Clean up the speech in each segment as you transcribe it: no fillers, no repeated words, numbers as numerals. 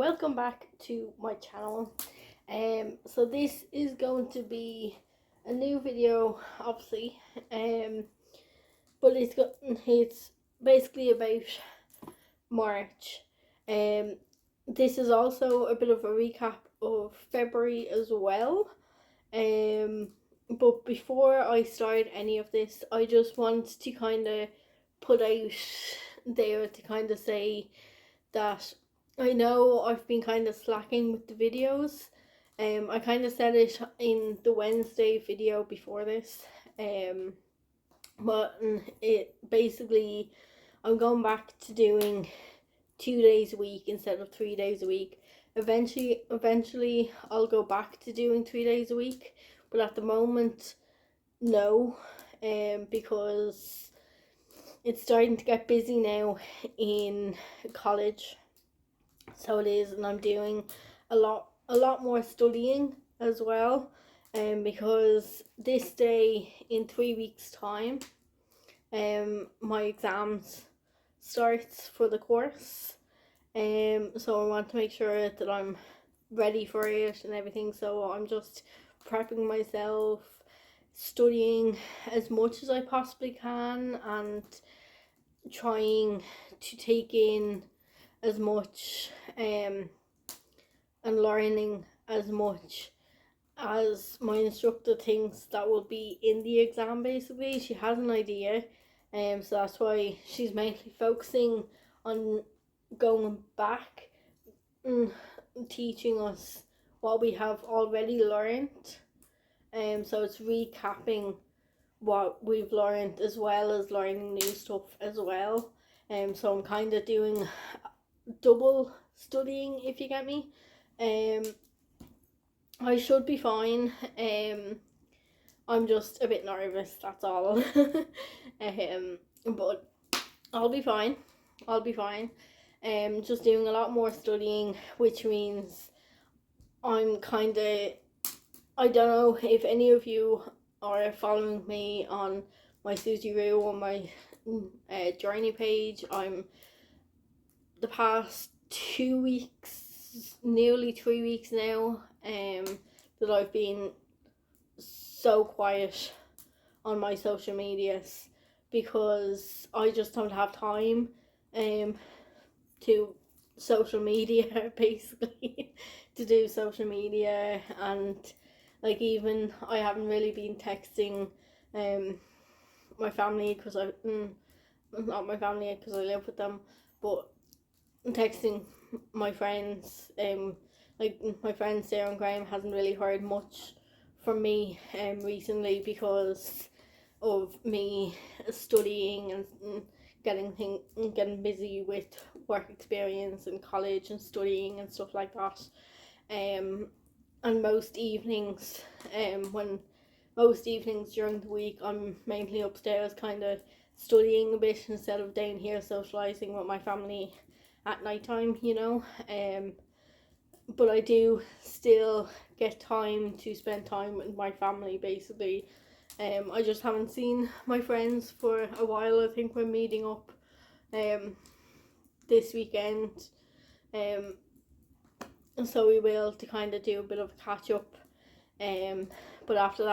welcome back to my channel. So this is going to be a new video, obviously. But it's basically about March. This is also a bit of a recap of February as well. But before I start any of this, I just want to kind of put out there to kind of say that I know I've been kind of slacking with the videos. I kind of said it in the Wednesday video before this. But it basically, I'm going back to doing 2 days a week instead of 3 days a week. Eventually, I'll go back to doing 3 days a week, but at the moment, no, because it's starting to get busy now in college. So it is, and I'm doing a lot more studying as well. Because this day in 3 weeks time, my exams starts for the course. So I want to make sure that I'm ready for it and everything. So I'm just prepping myself, studying as much as I possibly can, and trying to take in as much and learning as much as my instructor thinks that will be in the exam. Basically, she has an idea, so that's why she's mainly focusing on going back and teaching us what we have already learned. So it's recapping what we've learned as well as learning new stuff as well. So I'm kind of doing double studying, if you get me. I should be fine. I'm just a bit nervous, that's all. But I'll be fine. Just doing a lot more studying, which means I'm kind of, I don't know if any of you are following me on my Susie Rue or my journey page. I'm the past 2 weeks, nearly 3 weeks now, that I've been so quiet on my social medias because I just don't have time to social media basically to do social media. And like, even I haven't really been texting my family because not my family because I live with them, but texting my friends. Like, my friend Sarah and Graham hasn't really heard much from me recently because of me studying and getting busy with work experience and college and studying and stuff like that. And most evenings during the week, I'm mainly upstairs kind of studying a bit instead of down here socializing with my family at night time, but I do still get time to spend time with my family basically. I just haven't seen my friends for a while. I think we're meeting up this weekend, so we will, to kind of do a bit of a catch up. But after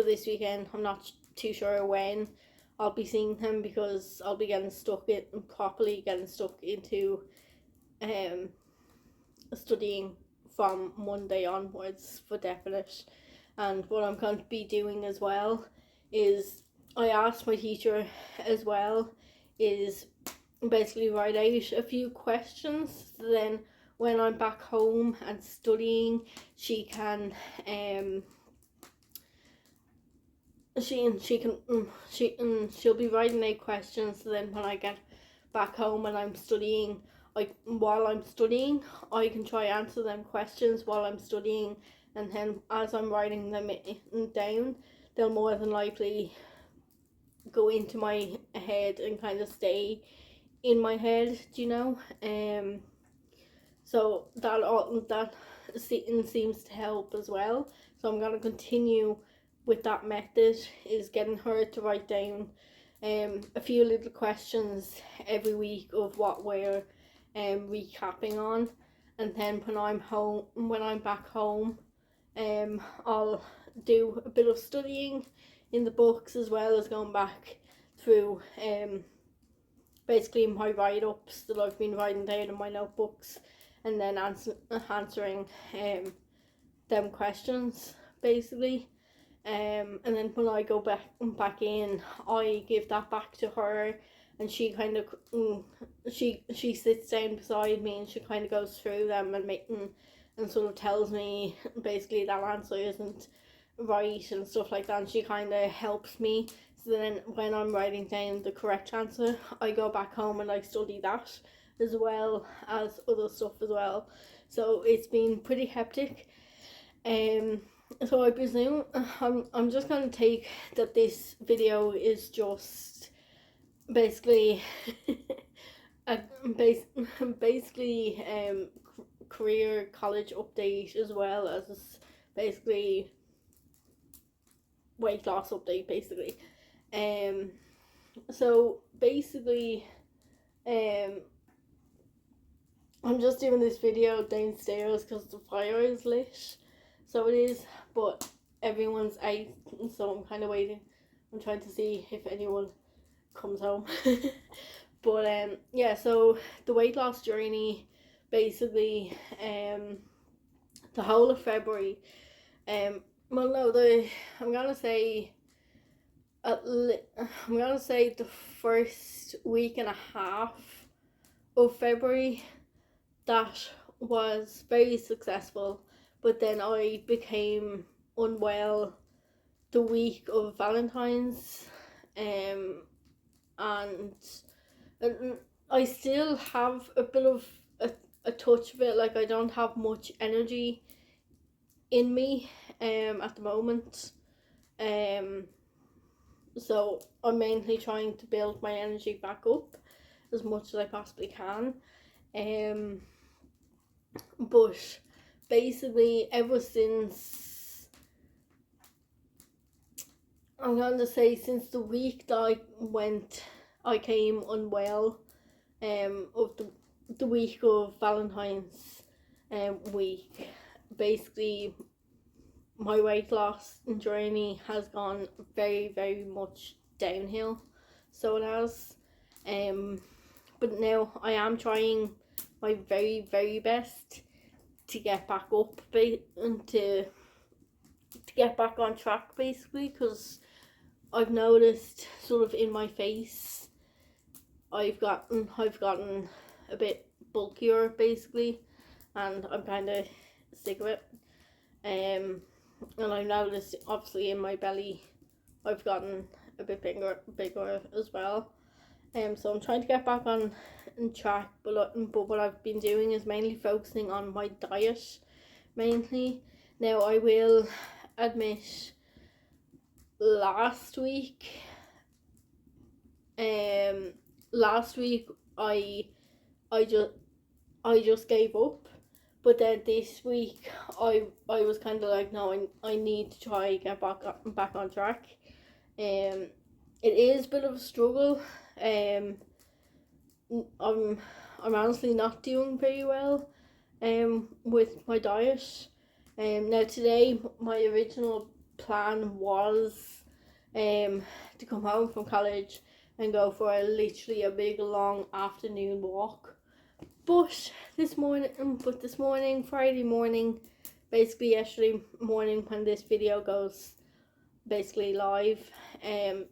this weekend, I'm not too sure when I'll be seeing him because I'll be getting stuck into studying from Monday onwards for definite. And what I'm going to be doing as well is, I asked my teacher as well, is basically write out a few questions, so then when I'm back home and studying, she can she'll be writing out questions, so then when I get back home and I'm studying, while I'm studying, I can try answer them questions while I'm studying, and then as I'm writing them down, they'll more than likely go into my head and kind of stay in my head, so that seems to help as well. So I'm going to continue with that method, is getting her to write down a few little questions every week of what we're recapping on. And then when I'm back home, I'll do a bit of studying in the books, as well as going back through basically my write-ups that I've been writing down in my notebooks, and then answering them questions basically. And then when I go back in, I give that back to her, and she kind of she sits down beside me, and she kind of goes through them and sort of tells me basically that answer isn't right and stuff like that, and she kind of helps me. So then when I'm writing down the correct answer, I go back home and I study that, as well as other stuff as well. So it's been pretty hectic. So I presume I'm just going to take that this video is just basically a basically career college update, as well as basically weight loss update basically. So basically I'm just doing this video downstairs because the fire is lit, so it is, but everyone's out, so I'm kind of waiting. I'm trying to see if anyone comes home. But yeah, so the weight loss journey, basically the whole of February, I'm gonna say the first week and a half of February, that was very successful. But then I became unwell the week of Valentine's, and I still have a bit of a touch of it. Like, I don't have much energy in me at the moment, so I'm mainly trying to build my energy back up as much as I possibly can. But basically, ever since, I'm going to say, since the week that I came unwell, of the week of Valentine's week, basically my weight loss journey has gone very, very much downhill. So it has. But now I am trying my very, very best to get back up and to get back on track, basically, because I've noticed sort of in my face I've gotten a bit bulkier, basically, and I'm kind of sick of it. And I've noticed obviously in my belly I've gotten a bit bigger as well. So I'm trying to get back on track, but what I've been doing is mainly focusing on my diet, mainly. Now, I will admit, last week I just gave up, but then this week I was kind of like, no, I need to try get back on track. It is a bit of a struggle. I'm honestly not doing very well with my diet. Now today my original plan was to come home from college and go for literally a big long afternoon walk. But this morning, Friday morning, basically yesterday morning when this video goes basically live,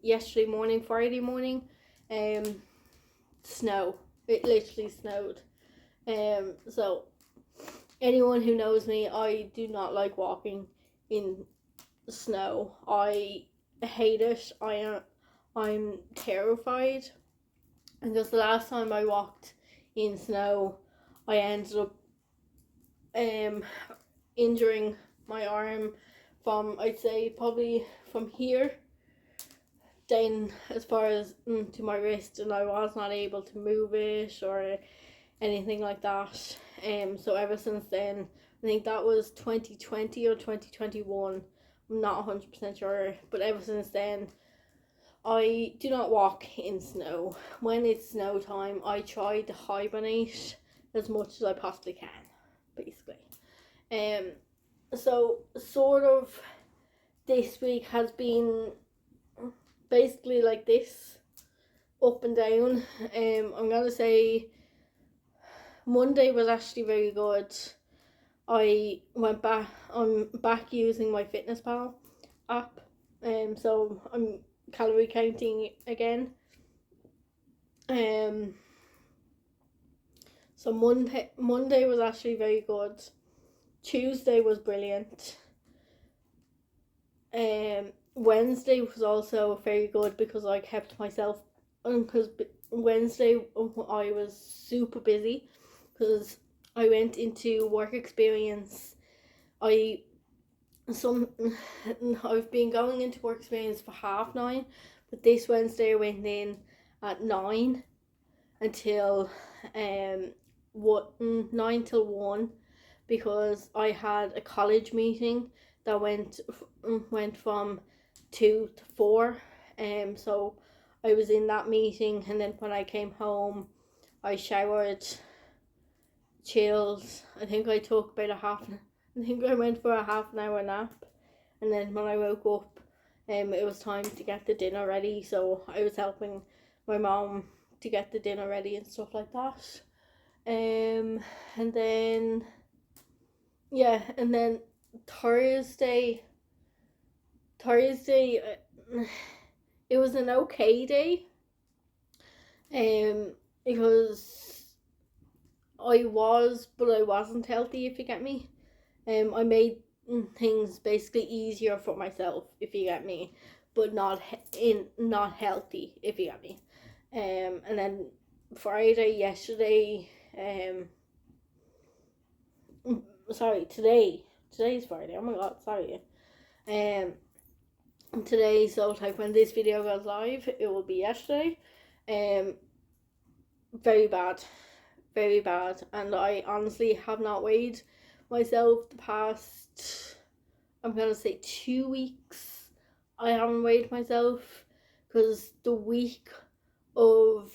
yesterday morning, Friday morning, snow. It literally snowed. So anyone who knows me, I do not like walking in snow. I hate it. I'm terrified, because the last time I walked in snow, I ended up injuring my arm from, I'd say, probably from here down as far as to my wrist, and I was not able to move it or anything like that. So ever since then, I think that was 2020 or 2021, I'm not 100% sure, but ever since then I do not walk in snow. When it's snow time, I try to hibernate as much as I possibly can, basically. So sort of this week has been basically like this, up and down. I'm gonna say Monday was actually very good. I'm back using my FitnessPal app, so I'm calorie counting again. So Monday was actually very good. Tuesday was brilliant. Wednesday was also very good because I kept myself, because Wednesday I was super busy because I went into work experience. I've been going into work experience for 9:30, but this Wednesday I went in at 9 until 9 till 1, because I had a college meeting that went from 2 to 4. So I was in that meeting, and then when I came home I showered, chilled. I think I went for a half an hour nap, and then when I woke up, it was time to get the dinner ready, so I was helping my mom to get the dinner ready and stuff like that. And then Thursday, it was an okay day, because I wasn't healthy, if you get me. I made things basically easier for myself, if you get me, but not healthy, if you get me. And then Friday, yesterday, today's Friday. Oh my god, sorry. Today, so like when this video goes live, it will be yesterday. Very bad, and I honestly have not weighed myself the past, I'm gonna say 2 weeks. I haven't weighed myself because the week of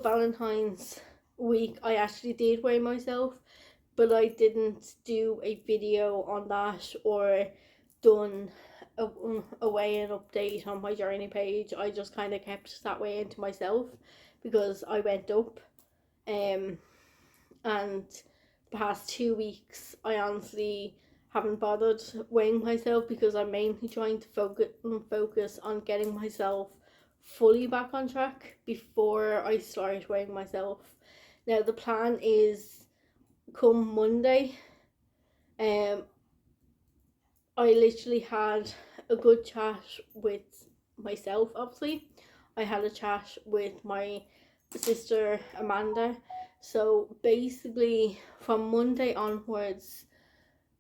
Valentine's week I actually did weigh myself, but I didn't do a video on that or done a weigh-in update on my journey page. I just kind of kept that weighing to myself because I went up. And the past 2 weeks I honestly haven't bothered weighing myself because I'm mainly trying to focus on getting myself fully back on track before I start weighing myself. Now the plan is, come Monday, I literally had a good chat with myself. Obviously I had a chat with my sister Amanda. So basically from Monday onwards,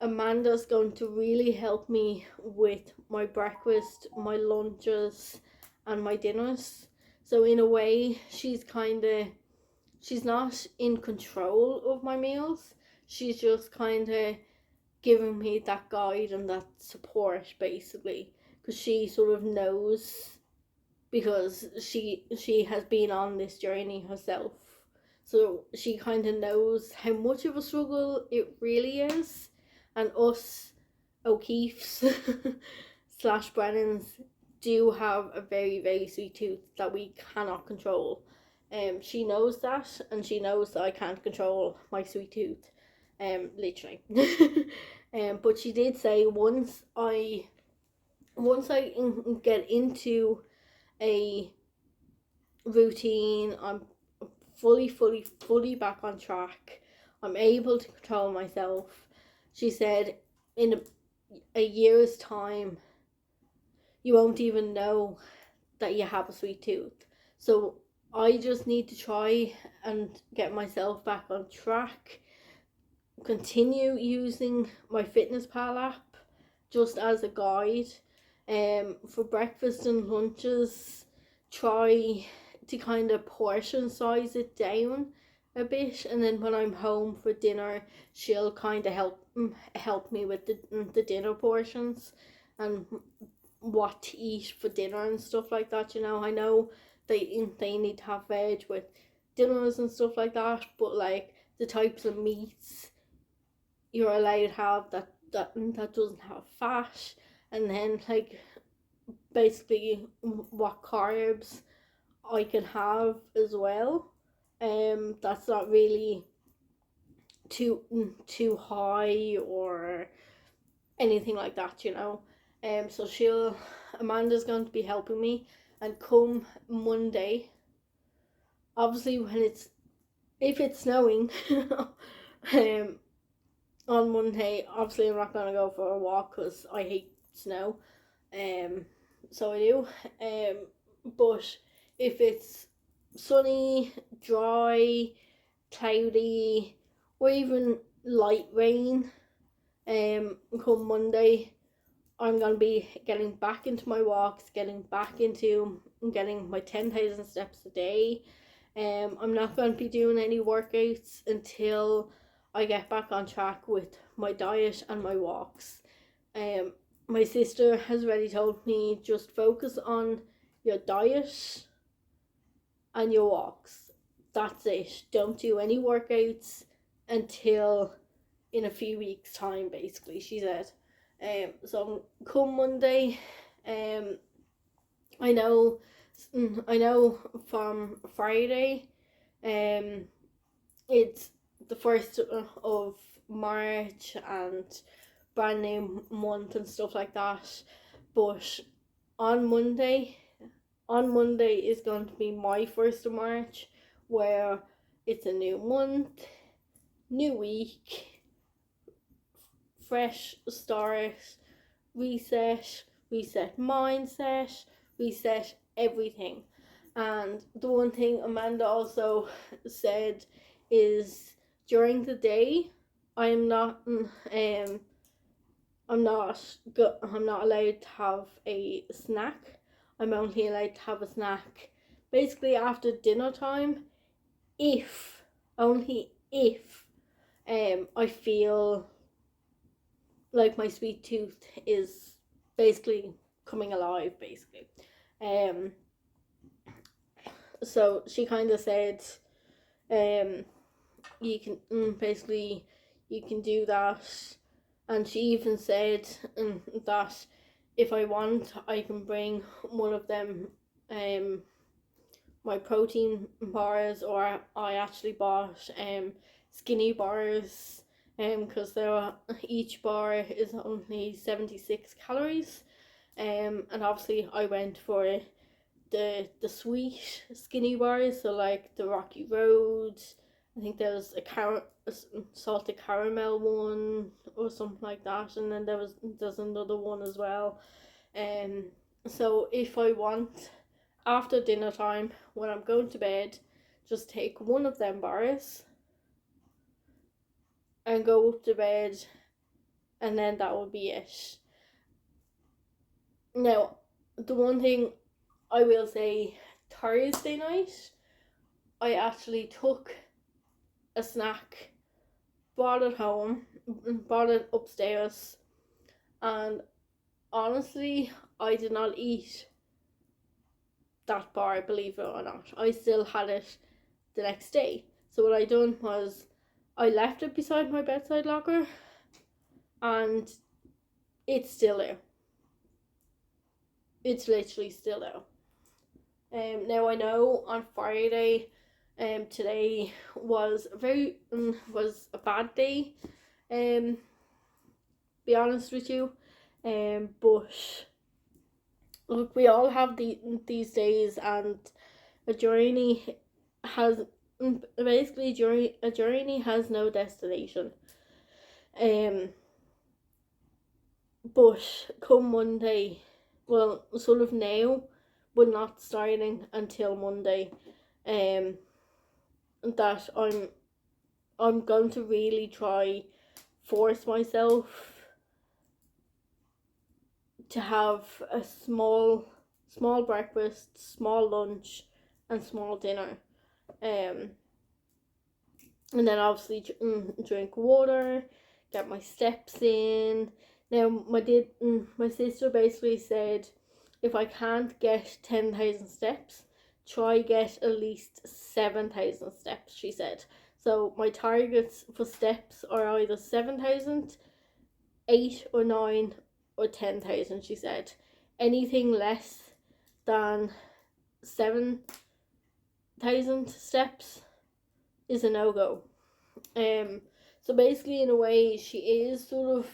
Amanda's going to really help me with my breakfast, my lunches and my dinners. So in a way she's not in control of my meals. She's just kind of giving me that guide and that support, basically, because she sort of knows, because she has been on this journey herself, so she kind of knows how much of a struggle it really is. And us O'Keefe's slash Brennans do have a very, very sweet tooth that we cannot control. She knows that, and she knows that I can't control my sweet tooth, literally. But she did say once I get into a routine, I'm fully back on track, I'm able to control myself. She said in a year's time you won't even know that you have a sweet tooth. So I just need to try and get myself back on track, continue using my FitnessPal app just as a guide, for breakfast and lunches. Try to kind of portion size it down a bit, and then when I'm home for dinner she'll kind of help me with the dinner portions and what to eat for dinner and stuff like that. I know they need to have veg with dinners and stuff like that, but like the types of meats you're allowed to have that doesn't have fat, and then like basically what carbs I can have as well. That's not really too high or anything like that, you know. So Amanda's going to be helping me, and come Monday, obviously if it's snowing, um, on Monday, obviously I'm not gonna go for a walk because I hate snow. So I do. But if it's sunny, dry, cloudy, or even light rain, come Monday, I'm gonna be getting back into my walks, getting my 10,000 steps a day. I'm not going to be doing any workouts until I get back on track with my diet and my walks. My sister has already told me just focus on your diet and your walks. That's it. Don't do any workouts until in a few weeks' time, basically, she said. So come Monday, I know from Friday, it's the 1st of March and brand new month and stuff like that. But on Monday is going to be my 1st of March, where it's a new month, new week, fresh start, reset mindset, reset everything. And the one thing Amanda also said is during the day, I'm not allowed to have a snack. I'm only allowed to have a snack basically after dinner time, only if I feel like my sweet tooth is basically coming alive, basically. So she kind of said, you can basically you can do that, and she even said that if I want, I can bring one of them, my protein bars, or I actually bought skinny bars, because each bar is only 76 calories, and obviously I went for the sweet skinny bars, so like the Rocky Road. I think there's a salted caramel one or something like that, and then there's another one as well. So if I want, after dinner time when I'm going to bed, just take one of them bars and go up to bed, and then that will be it. Now, the one thing I will say, Thursday night, I actually took a snack, brought it home, brought it upstairs, and honestly, I did not eat that bar, believe it or not. I still had it the next day. So what I done was I left it beside my bedside locker, and it's still there. It's literally still there. Now I know on Friday, today was a bad day. Be honest with you, but look, we all have these days, and a journey has a journey has no destination. But come Monday, well, sort of now, but not starting until Monday, that I'm going to really try force myself to have a small breakfast, small lunch, and small dinner, and then obviously drink water, get my steps in. Now my sister basically said if I can't get 10,000 steps, try get at least 7,000 steps, she said. So my targets for steps are either 7,000, 8 or 9 or 10,000, she said. Anything less than 7,000 steps is a no-go. So basically, in a way, she is sort of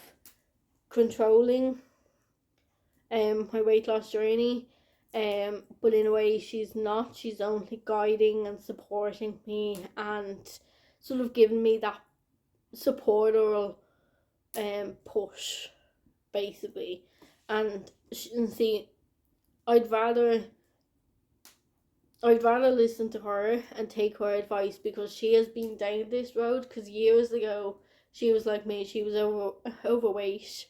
controlling my weight loss journey, but in a way she's not. She's only guiding and supporting me and sort of giving me that support or push, basically. And see, I'd rather listen to her and take her advice, because she has been down this road. Because years ago she was like me, she was overweight,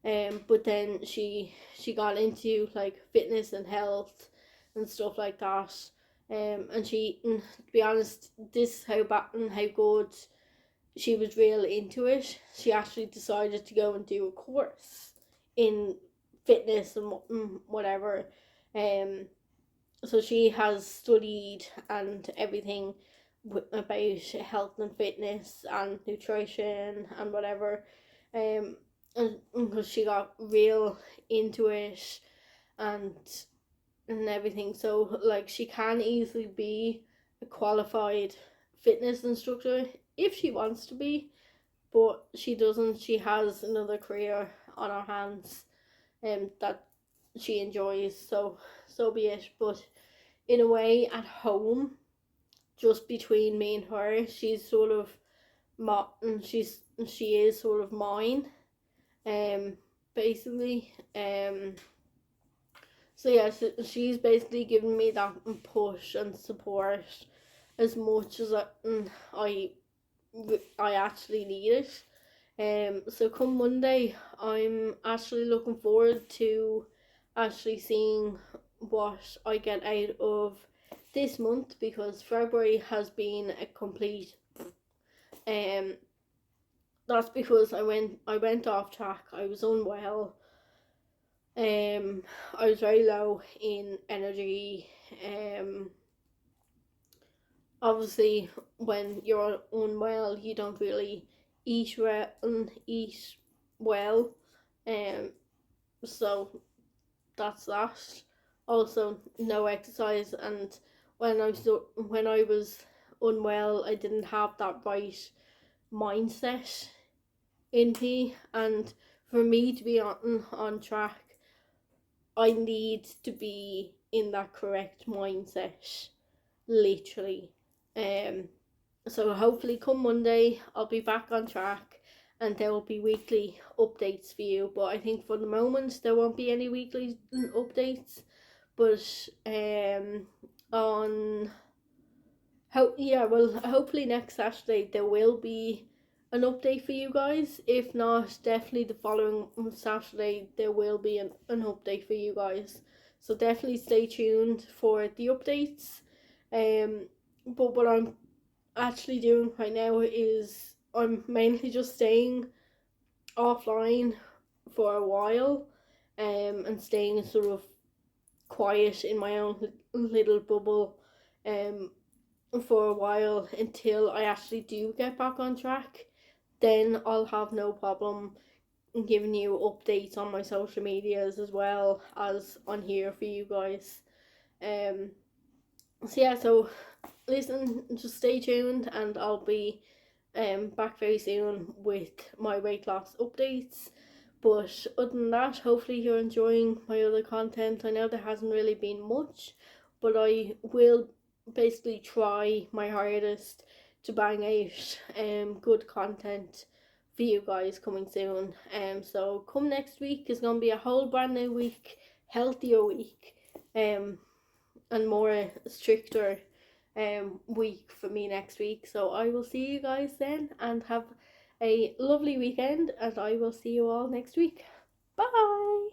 but then she got into like fitness and health and stuff like that, and she, to be honest, this is how bad and how good she was real into it. She actually decided to go and do a course in fitness and whatever. So she has studied and everything about health and fitness and nutrition and whatever, and because she got real into it and everything. So like, she can easily be a qualified fitness instructor if she wants to be, but she doesn't. She has another career on her hands, that she enjoys, so be it. But in a way, at home, just between me and her, she's sort of she is sort of mine, basically. So yeah, she's basically giving me that push and support as much as I actually need it. So come Monday, I'm actually looking forward to actually seeing what I get out of this month, because February has been a complete that's because I went off track. I was unwell. I was very low in energy. Obviously, when you're unwell, you don't really eat well. So that's that. Also, no exercise, and when I was unwell, I didn't have that right mindset in me, and for me to be on track, I need to be in that correct mindset, literally. So hopefully come Monday I'll be back on track, and there will be weekly updates for you. But I think for the moment there won't be any weekly updates. But hopefully next Saturday there will be an update for you guys. If not, definitely the following Saturday there will be an update for you guys. So definitely stay tuned for the updates. But what I'm actually doing right now is I'm mainly just staying offline for a while, and staying sort of quiet in my own little bubble, for a while, until I actually do get back on track. Then I'll have no problem giving you updates on my social medias as well as on here for you guys. So yeah, so listen, just stay tuned, and I'll be back very soon with my weight loss updates. But other than that, hopefully you're enjoying my other content. I know there hasn't really been much, but I will basically try my hardest to bang out good content for you guys coming soon. So come next week is gonna be a whole brand new week, healthier week, and more stricter week for me next week. So I will see you guys then, and have a lovely weekend, and I will see you all next week. Bye.